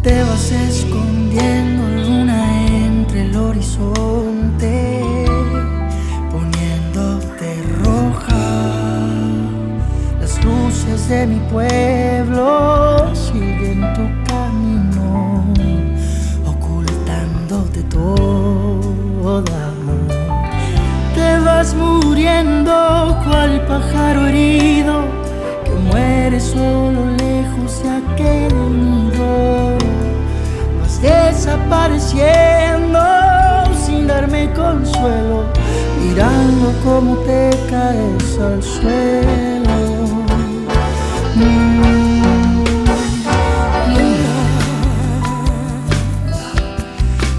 Te vas escondiendo, luna, entre el horizonte, poniéndote roja. Las luces de mi pueblo siguen tu camino, ocultándote toda. Te vas muriendo cual pájaro herido que muere solo lejos de aquel nido. Vas desapareciendo sin darme consuelo, mirando cómo te caes al suelo.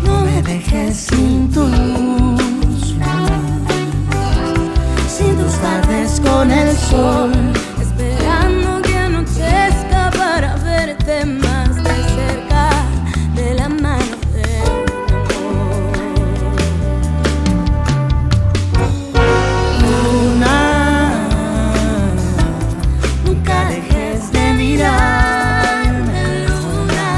No me dejes sin tu luz, sin tus tardes con el sol, esperando que anochezca para verte más de cerca, de la mano del amor. Luna, nunca dejes de mirarme, luna.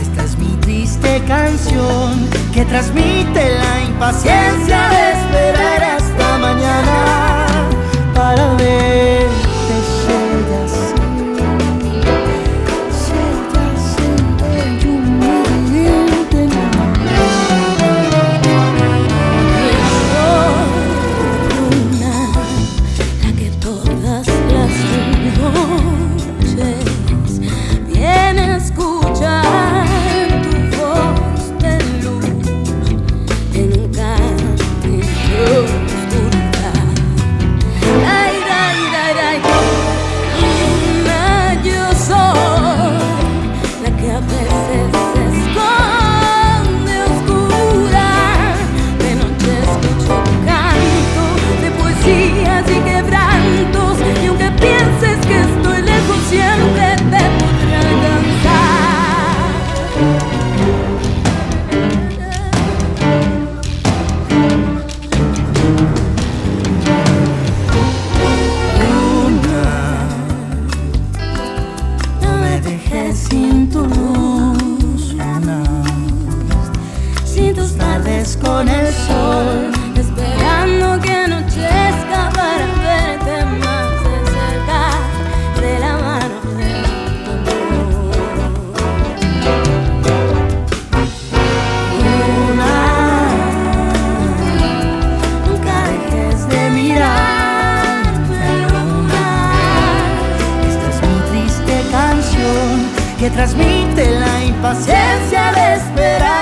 Esta es mi triste canción que transmite la impaciencia de esperar hasta mañana para verte ser así, humilde. Luna, la que todas las noches viene a escuchar tu voz de luz en un camino de oscuridad. Ay, ay, ay, ay. Luna, yo soy la que a veces se esconde oscura. De noche escucho tu canto de poesías y quebrantos, y aunque pienses que estoy lejos, siempre te podré alcanzar. No me dejes sin tu luz, luna, sin tus tardes con el sol, Esperando que anochezca para verte más de cerca, de la mano del amor. luna. Nunca dejes de mirarme, luna. Esta es mi triste canción que transmite la impaciencia de esperar